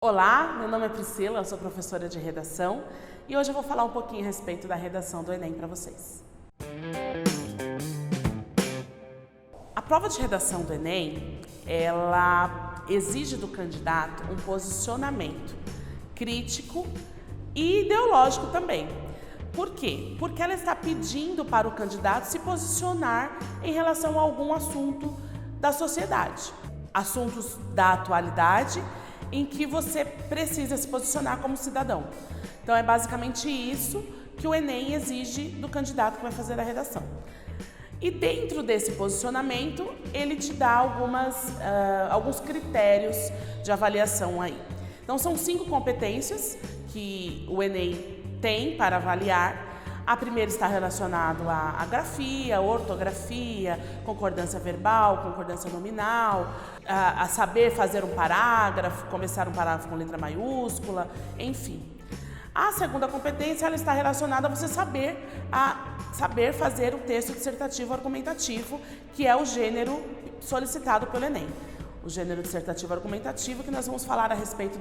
Olá, meu nome é Priscila, eu sou professora de redação e hoje eu vou falar um pouquinho a respeito da redação do Enem para vocês. A prova de redação do Enem, ela exige do candidato um posicionamento crítico e ideológico também. Por quê? Porque ela está pedindo para o candidato se posicionar em relação a algum assunto da sociedade, assuntos da atualidade em que você precisa se posicionar como cidadão. Então é basicamente isso que o Enem exige do candidato que vai fazer a redação. E dentro desse posicionamento, ele te dá alguns critérios de avaliação aí. Então são 5 competências que o Enem tem para avaliar. A primeira está relacionada à grafia, ortografia, concordância verbal, concordância nominal, a saber fazer um parágrafo, começar um parágrafo com letra maiúscula, enfim. A segunda competência ela está relacionada a você saber fazer o texto dissertativo argumentativo, que é o gênero solicitado pelo Enem. O gênero dissertativo argumentativo, que nós vamos falar a respeito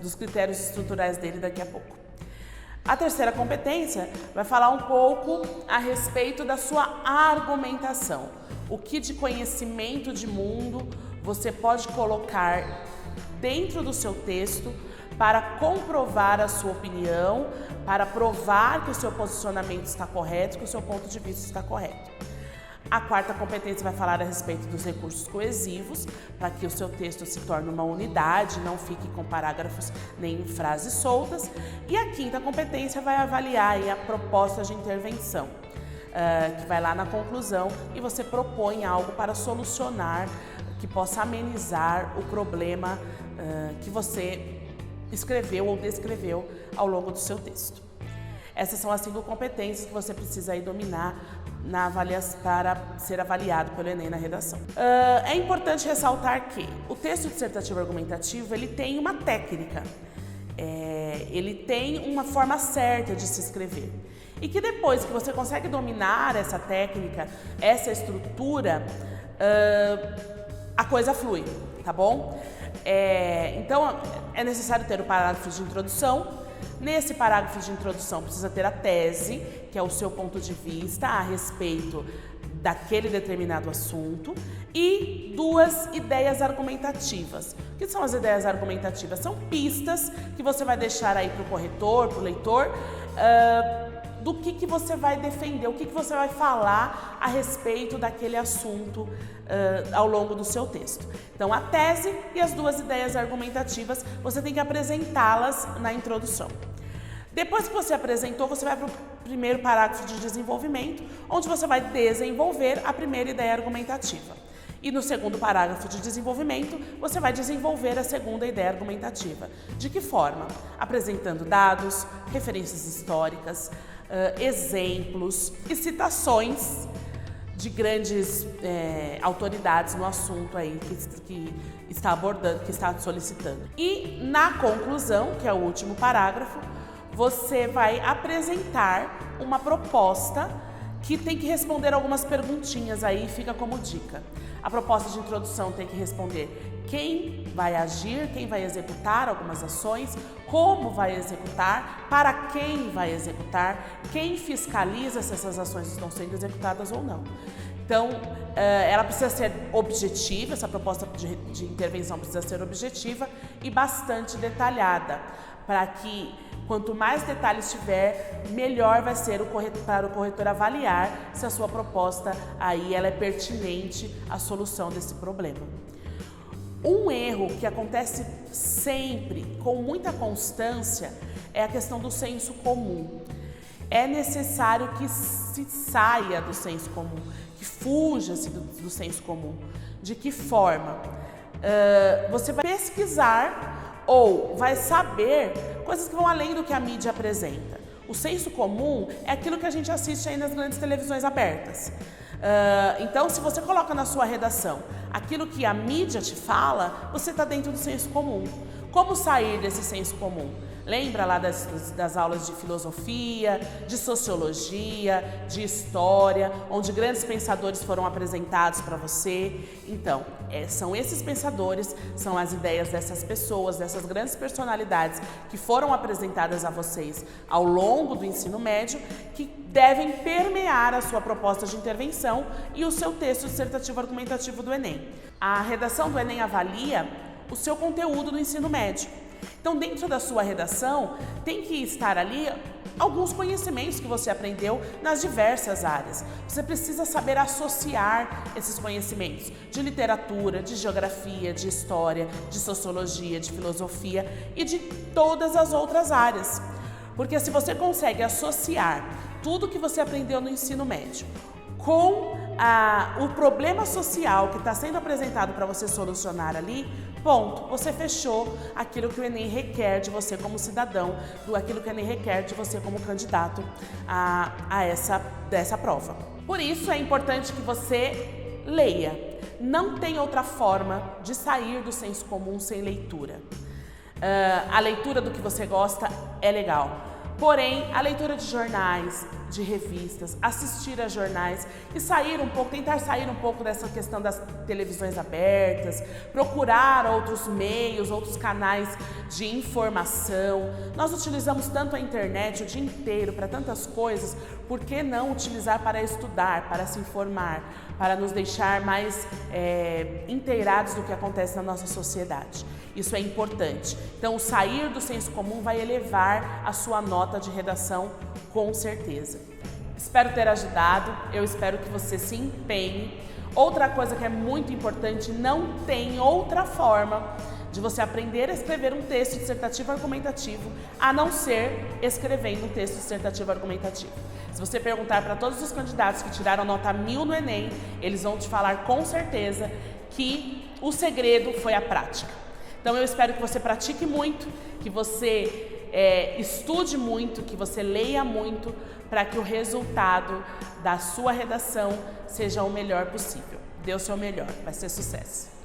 dos critérios estruturais dele daqui a pouco. A terceira competência vai falar um pouco a respeito da sua argumentação. O que de conhecimento de mundo você pode colocar dentro do seu texto para comprovar a sua opinião, para provar que o seu posicionamento está correto, que o seu ponto de vista está correto. A quarta competência vai falar a respeito dos recursos coesivos, para que o seu texto se torne uma unidade, não fique com parágrafos nem frases soltas. E a quinta competência vai avaliar aí a proposta de intervenção, que vai lá na conclusão e você propõe algo para solucionar, que possa amenizar o problema que você escreveu ou descreveu ao longo do seu texto. Essas são as 5 competências que você precisa aí dominar para ser avaliado pelo Enem na redação. É importante ressaltar que o texto dissertativo argumentativo ele tem uma técnica, ele tem uma forma certa de se escrever. E que depois que você consegue dominar essa técnica, essa estrutura, a coisa flui, tá bom? Então é necessário ter o parágrafo de introdução. Nesse parágrafo de introdução precisa ter a tese, que é o seu ponto de vista a respeito daquele determinado assunto, e 2 ideias argumentativas. O que são as ideias argumentativas? São pistas que você vai deixar aí para o corretor, para o leitor, do que você vai defender, o que você vai falar a respeito daquele assunto ao longo do seu texto. Então, a tese e as 2 ideias argumentativas, você tem que apresentá-las na introdução. Depois que você apresentou, você vai para o primeiro parágrafo de desenvolvimento, onde você vai desenvolver a primeira ideia argumentativa. E no segundo parágrafo de desenvolvimento, você vai desenvolver a segunda ideia argumentativa. De que forma? Apresentando dados, referências históricas, exemplos e citações de grandes autoridades no assunto aí que está abordando, que está solicitando. E na conclusão, que é o último parágrafo, você vai apresentar uma proposta que tem que responder algumas perguntinhas aí, fica como dica. A proposta de introdução tem que responder quem vai agir, quem vai executar algumas ações, como vai executar, para quem vai executar, quem fiscaliza se essas ações estão sendo executadas ou não. Então, ela precisa ser objetiva, essa proposta de intervenção precisa ser objetiva e bastante detalhada, para que quanto mais detalhes tiver, melhor vai ser para o corretor avaliar se a sua proposta aí ela é pertinente à solução desse problema. Um erro que acontece sempre, com muita constância, é a questão do senso comum. É necessário que se saia do senso comum, que fuja-se do senso comum. De que forma? Você vai pesquisar ou vai saber coisas que vão além do que a mídia apresenta. O senso comum é aquilo que a gente assiste aí nas grandes televisões abertas. Então, se você coloca na sua redação aquilo que a mídia te fala, você está dentro do senso comum. Como sair desse senso comum? Lembra lá das aulas de filosofia, de sociologia, de história, onde grandes pensadores foram apresentados para você? Então, são esses pensadores, são as ideias dessas pessoas, dessas grandes personalidades que foram apresentadas a vocês ao longo do ensino médio, que devem permear a sua proposta de intervenção e o seu texto dissertativo argumentativo do Enem. A redação do Enem avalia o seu conteúdo do ensino médio. Então, dentro da sua redação, tem que estar ali alguns conhecimentos que você aprendeu nas diversas áreas. Você precisa saber associar esses conhecimentos de literatura, de geografia, de história, de sociologia, de filosofia e de todas as outras áreas. Porque se você consegue associar tudo que você aprendeu no ensino médio com o problema social que está sendo apresentado para você solucionar ali, ponto, você fechou aquilo que o Enem requer de você como cidadão, aquilo que o Enem requer de você como candidato dessa prova. Por isso é importante que você leia. Não tem outra forma de sair do senso comum sem leitura. A leitura do que você gosta é legal. Porém, a leitura de jornais, de revistas, assistir a jornais e tentar sair um pouco dessa questão das televisões abertas, procurar outros meios, outros canais de informação. Nós utilizamos tanto a internet o dia inteiro para tantas coisas, por que não utilizar para estudar, para se informar, para nos deixar mais inteirados do que acontece na nossa sociedade? Isso é importante. Então, o sair do senso comum vai elevar a sua nota de redação, com certeza. Espero ter ajudado, eu espero que você se empenhe. Outra coisa que é muito importante, não tem outra forma de você aprender a escrever um texto dissertativo argumentativo, a não ser escrevendo um texto dissertativo argumentativo. Se você perguntar para todos os candidatos que tiraram nota 1000 no Enem, eles vão te falar com certeza que o segredo foi a prática. Então eu espero que você pratique muito, que você estude muito, que você leia muito, para que o resultado da sua redação seja o melhor possível. Dê o seu melhor, vai ser sucesso.